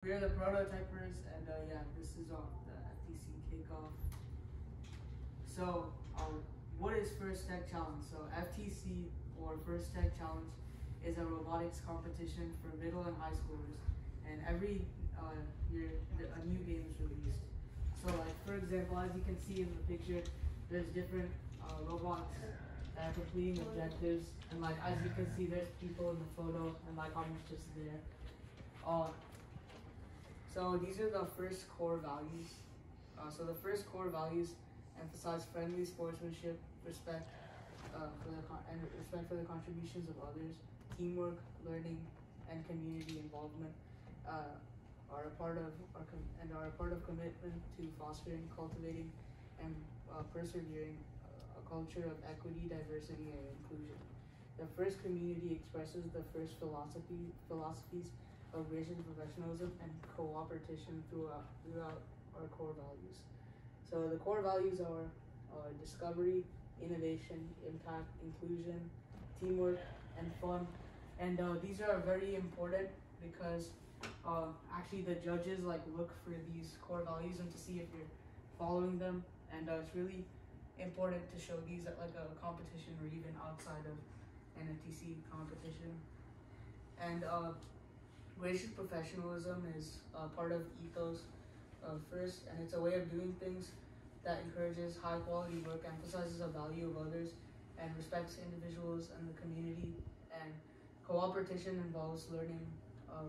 We are the prototypers, and yeah, this is the FTC kickoff. So, what is First Tech Challenge? So, FTC or First Tech Challenge is a robotics competition for middle and high schoolers, and every year a new game is released. So, like for example, as you can see in the picture, there's different robots that are completing objectives, and like as you can see, there's people in the photo, and like I'm just there. So these are the first core values. So the first core values emphasize friendly sportsmanship, respect respect for the contributions of others, teamwork, learning, and community involvement. Are a part of commitment to fostering, cultivating, and persevering a culture of equity, diversity, and inclusion. The first community expresses the first philosophies of vision, professionalism, and cooperation throughout our core values. So the core values are discovery, innovation, impact, inclusion, teamwork, and fun. And these are very important because actually the judges look for these core values and to see if you're following them. And it's really important to show these at like a competition or even outside of an FTC competition. And gracious professionalism is part of ethos first, and it's a way of doing things that encourages high quality work, emphasizes the value of others, and respects individuals and the community. And cooperation involves learning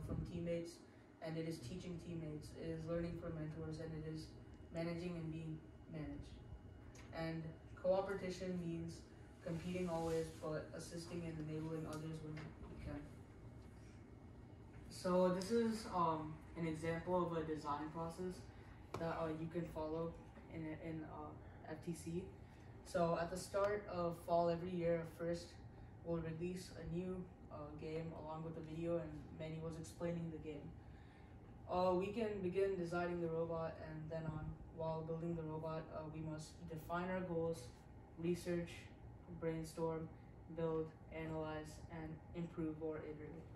from teammates, and it is teaching teammates, it is learning from mentors, and it is managing and being managed. And cooperation means competing always, but assisting and enabling others when you can. So this is an example of a design process that you can follow in FTC. So at the start of fall every year, first we'll release a new game along with a video, and Manny was explaining the game. We can begin designing the robot, and then while building the robot, we must define our goals, research, brainstorm, build, analyze, and improve or iterate.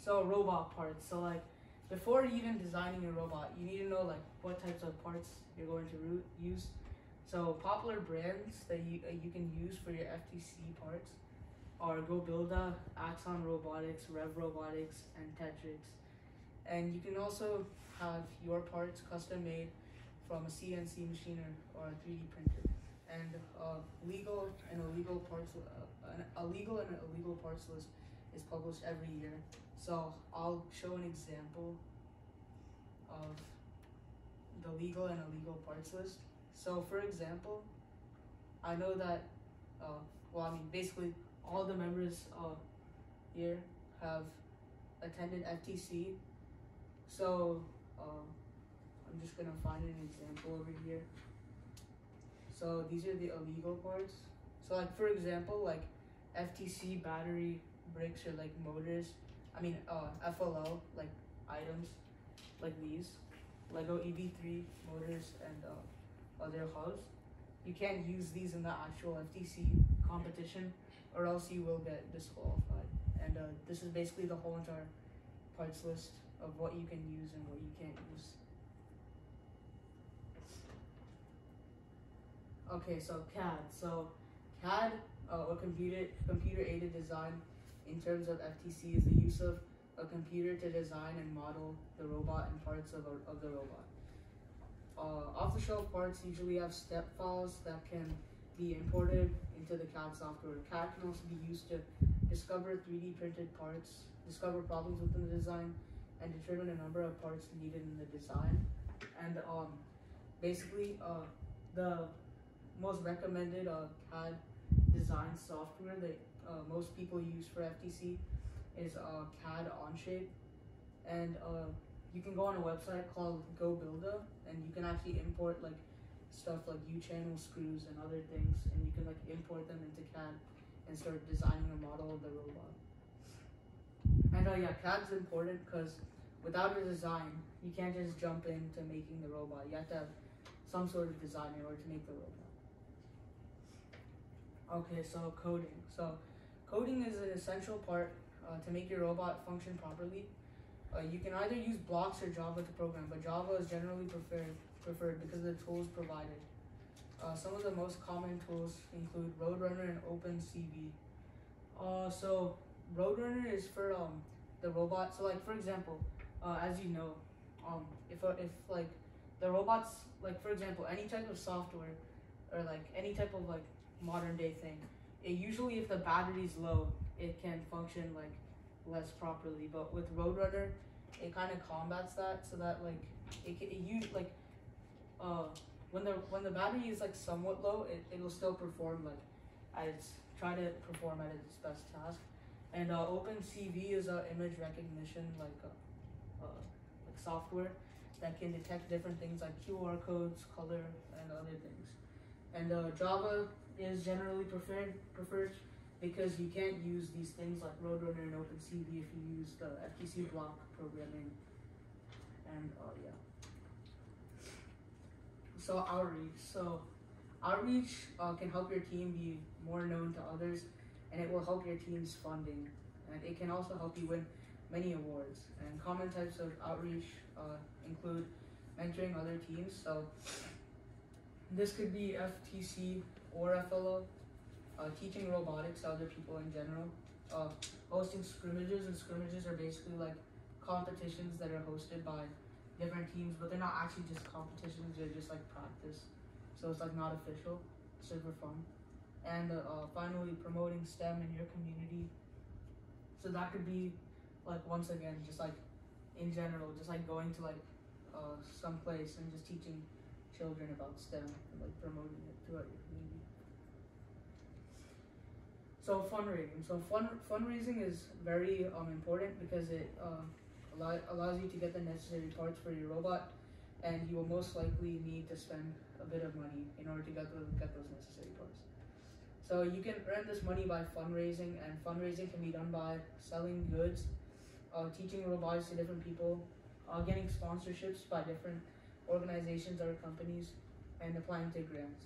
So robot parts. So like before even designing a robot, you need to know like what types of parts you're going to use. So popular brands that you can use for your FTC parts are GoBuilda, Axon Robotics, Rev Robotics, and Tetrix. And you can also have your parts custom made from a CNC machine or a 3D printer. And legal and illegal parts list is published every year. So I'll show an example of the legal and illegal parts list. So for example, I know that, basically all the members here have attended FTC. So I'm just gonna find an example over here. So these are the illegal parts. So like for example, like FTC battery bricks or like motors, FLL like items like these, Lego EV3 motors and other hubs. You can't use these in the actual FTC competition, or else you will get disqualified. And this is basically the whole entire parts list of what you can use and what you can't use. Okay, so CAD. So CAD, or computer-aided design, in terms of FTC, is the use of a computer to design and model the robot and parts of the robot. Off-the-shelf parts usually have step files that can be imported into the CAD software. CAD can also be used to discover 3D printed parts, discover problems within the design, and determine a number of parts needed in the design. And basically, the most recommended CAD design software that most people use for FTC is CAD Onshape. And you can go on a website called GoBuilda, and you can actually import like stuff like U-channel screws and other things, and you can like import them into CAD and start designing a model of the robot. And yeah, CAD's important because without a design, you can't just jump into making the robot. You have to have some sort of design in order to make the robot. Okay, so coding. So coding is an essential part to make your robot function properly. You can either use blocks or Java to program, but Java is generally preferred because of the tools provided. Some of the most common tools include Roadrunner and OpenCV. So Roadrunner is for the robot. So like for example, as you know, if like the robots, like for example, any type of software or like any type of like modern day thing, it usually if the battery's low, it can function like less properly. But with Roadrunner, it kind of combats that so that like when the battery is like somewhat low, it'll still perform like try to perform at its best task. And OpenCV is a image recognition like software that can detect different things like QR codes, color, and other things. And Java is generally preferred because you can't use these things like Roadrunner and OpenCV if you use the FTC block programming. And yeah. So outreach can help your team be more known to others, and it will help your team's funding, and it can also help you win many awards. And common types of outreach include mentoring other teams. So this could be FTC or FLO, teaching robotics to other people in general, hosting scrimmages, and scrimmages are basically like competitions that are hosted by different teams, but they're not actually just competitions, they're just like practice. So it's like not official, it's just for fun. And finally, promoting STEM in your community. So that could be like, once again, just like in general, just like going to like some place and just teaching children about STEM and like promoting it throughout your community. So fundraising. So fundraising is very important because it allows you to get the necessary parts for your robot, and you will most likely need to spend a bit of money in order to get those necessary parts. So you can earn this money by fundraising, and fundraising can be done by selling goods, teaching robotics to different people, getting sponsorships by different organizations or companies, and applying to grants.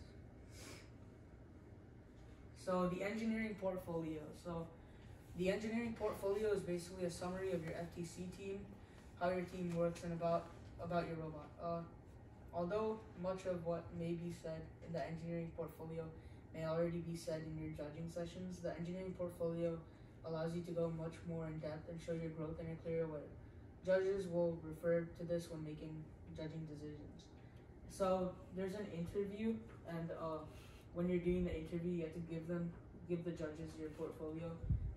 So the engineering portfolio. So the engineering portfolio is basically a summary of your FTC team, how your team works, and about your robot. Although much of what may be said in the engineering portfolio may already be said in your judging sessions, the engineering portfolio allows you to go much more in depth and show your growth in a clearer way. Judges will refer to this when making judging decisions. So there's an interview, and when you're doing the interview, you have to give the judges your portfolio,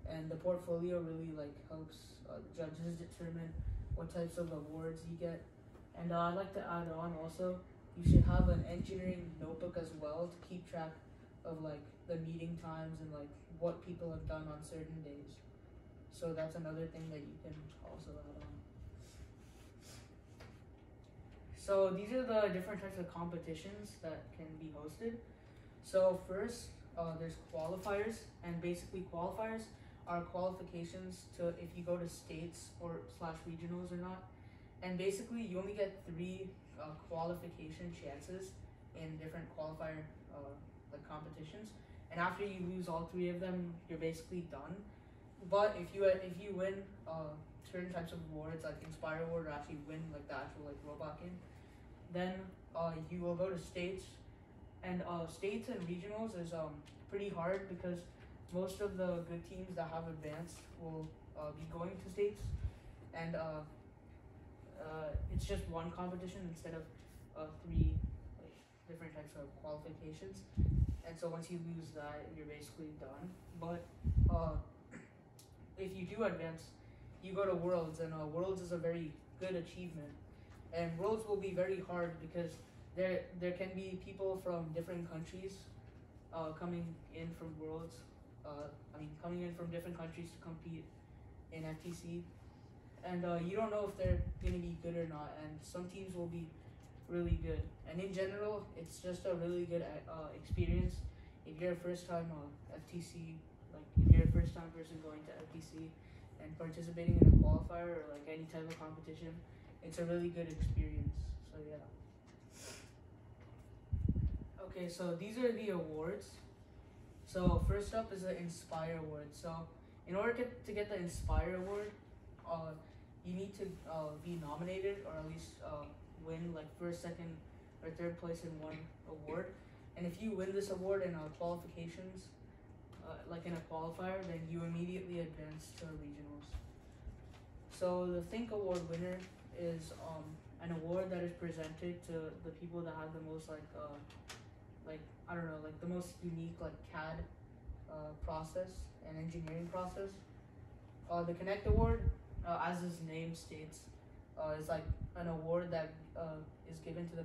and the portfolio really like helps the judges determine what types of awards you get. And I'd like to add on also, you should have an engineering notebook as well to keep track of like the meeting times and like what people have done on certain days. So that's another thing that you can also add on. So these are the different types of competitions that can be hosted. So first, there's qualifiers, and basically qualifiers are qualifications to if you go to states or / regionals or not. And basically, you only get 3 qualification chances in different qualifier like competitions. And after you lose all 3 of them, you're basically done. But if you win certain types of awards, like Inspire Award, or actually win like the actual like robot game, then you will go to states. And states and regionals is pretty hard because most of the good teams that have advanced will be going to states, and it's just one competition instead of 3 like different types of qualifications. And so once you lose that, you're basically done. But if you do advance, you go to Worlds, and Worlds is a very good achievement. And Worlds will be very hard because there can be people from different countries coming in from Worlds. Coming in from different countries to compete in FTC. And you don't know if they're going to be good or not. And some teams will be really good. And in general, it's just a really good experience. If you're a first-time FTC, like if you're a first-time person going to FTC and participating in a qualifier or like any type of competition, it's a really good experience. So yeah. Okay, so these are the awards. So first up is the Inspire Award. So in order to get the Inspire Award, you need to be nominated or at least win like first, second, or third place in one award. And if you win this award in qualifications, like in a qualifier, then you immediately advance to regionals. So the Think Award winner is an award that is presented to the people that have the most like I don't know, like the most unique like CAD process and engineering process. The Connect Award, as its name states, is like an award that is given to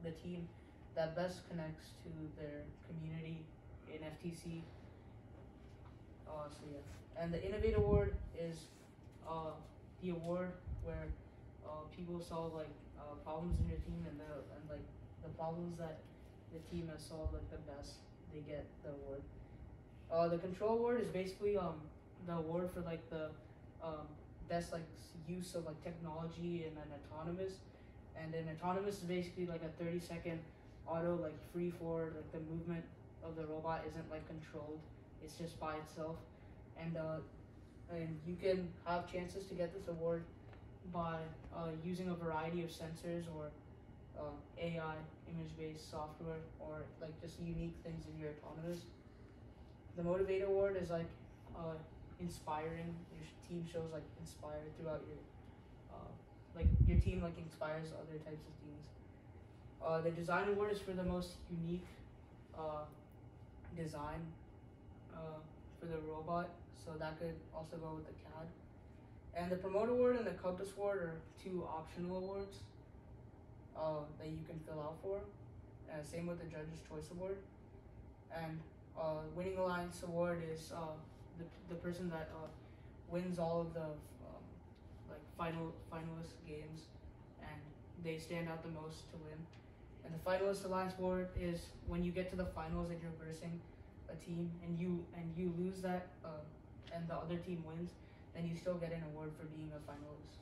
the team that best connects to their community in FTC. So yeah, and the Innovate Award is the award where people solve like problems in your team, and like the problems that the team has solved like the best, they get the award. The Control Award is basically the award for like the best like use of like technology and an autonomous. And an autonomous is basically like a 30-second auto like free forward, like the movement of the robot isn't like controlled, it's just by itself. And you can have chances to get this award by using a variety of sensors or AI, image-based software, or like just unique things in your autonomous. The Motivate Award is like inspiring. Your team shows like inspired throughout your like your team like inspires other types of teams. The Design Award is for the most unique design for the robot, so that could also go with the CAD. And the Promote Award and the Compass Award are two optional awards that you can fill out for. Same with the Judge's Choice Award. And Winning Alliance Award is the person that wins all of the like finalist games, and they stand out the most to win. And the Finalist Alliance Award is when you get to the finals and you're versing a team and you lose that and the other team wins, then you still get an award for being a finalist.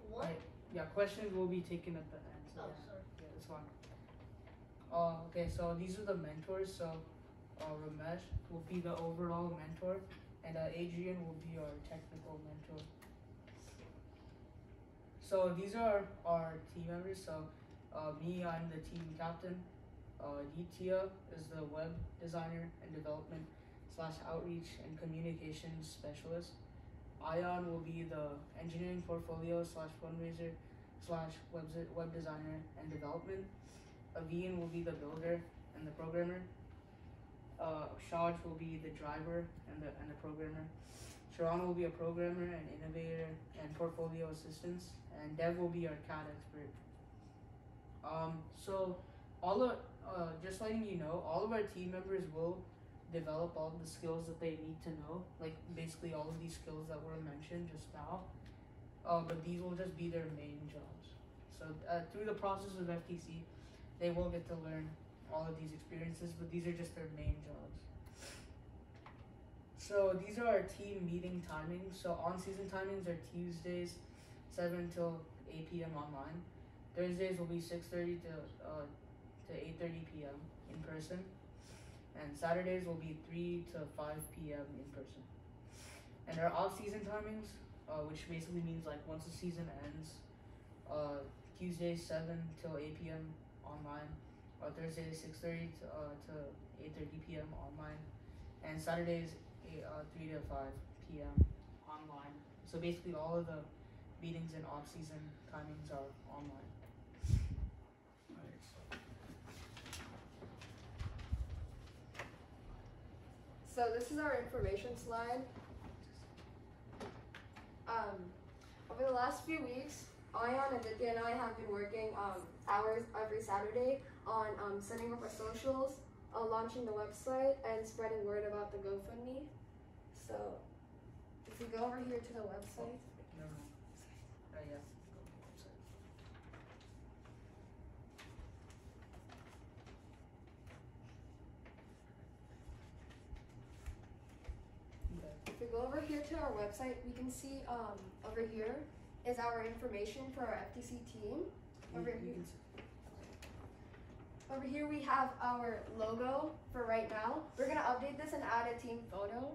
What? Right. Yeah, questions will be taken at the end. So Oh, yeah. sorry. Yeah, that's fine. Okay, so these are the mentors. So Ramesh will be the overall mentor, and Adrian will be our technical mentor. So these are our team members. So me, I'm the team captain. Ditya is the web designer and development / outreach and communications specialist. Ion will be the engineering portfolio / fundraiser / web designer and development. Avian will be the builder and the programmer. Shaj will be the driver and the programmer. Sharon will be a programmer and innovator and portfolio assistance. And Dev will be our CAD expert. So just letting you know, all of our team members will develop all the skills that they need to know, like basically all of these skills that were mentioned just now. But these will just be their main jobs. So through the process of FTC, they will get to learn all of these experiences, but these are just their main jobs. So these are our team meeting timings. So on-season timings are Tuesdays, 7 till 8 p.m. online. Thursdays will be 6:30 to 8:30 p.m. in person. And Saturdays will be 3 to 5 p.m. in person. And our off-season timings, which basically means like once the season ends, Tuesdays 7 till 8 p.m. online. Thursdays 6:30 to 8:30 p.m. online. And Saturdays 3 to 5 p.m. online. So basically all of the meetings and off-season timings are online. So this is our information slide. Over the last few weeks, Ayan, Aditya, and I have been working hours every Saturday on setting up our socials, launching the website, and spreading word about the GoFundMe. So if we go over here to the website. No. Yeah. If we go over here to our website, we can see over here is our information for our FTC team. Over here we have our logo for right now. We're gonna update this and add a team photo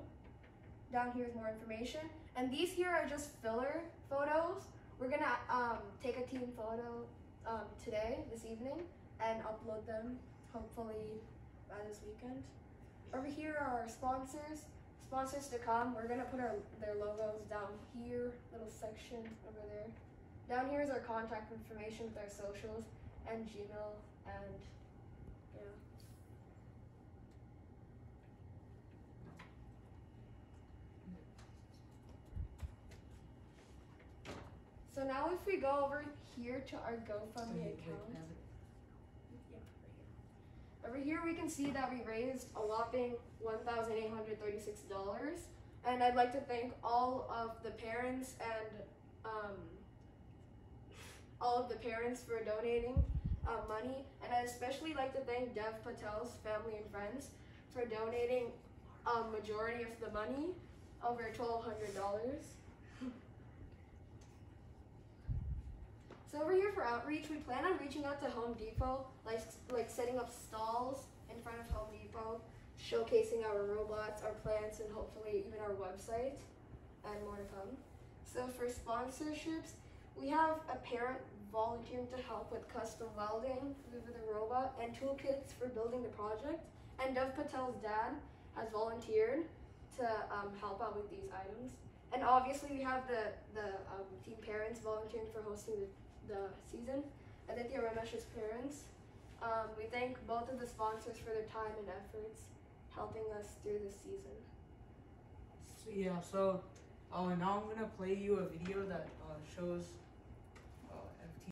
down here is more information. And these here are just filler photos. We're gonna take a team photo today, this evening, and upload them hopefully by this weekend. Over here are our sponsors to come. We're gonna put their logos down here, little section over there. Down here is our contact information with our socials and Gmail, and yeah. So now if we go over here to our GoFundMe account, over here we can see that we raised a whopping $1,836, and I'd like to thank all of the parents and for donating money, and I'd especially like to thank Dev Patel's family and friends for donating a majority of the money, over $1,200. So over here for outreach, we plan on reaching out to Home Depot, like setting up stalls in front of Home Depot, showcasing our robots, our plants, and hopefully even our website, and more to come. So for sponsorships, we have a parent volunteering to help with custom welding with the robot and toolkits for building the project. And Dev Patel's dad has volunteered to help out with these items. And obviously we have the team parents volunteering for hosting the season. Aditya Ramesh's parents. We thank both of the sponsors for their time and efforts helping us through this season. So yeah, so now I'm gonna play you a video that shows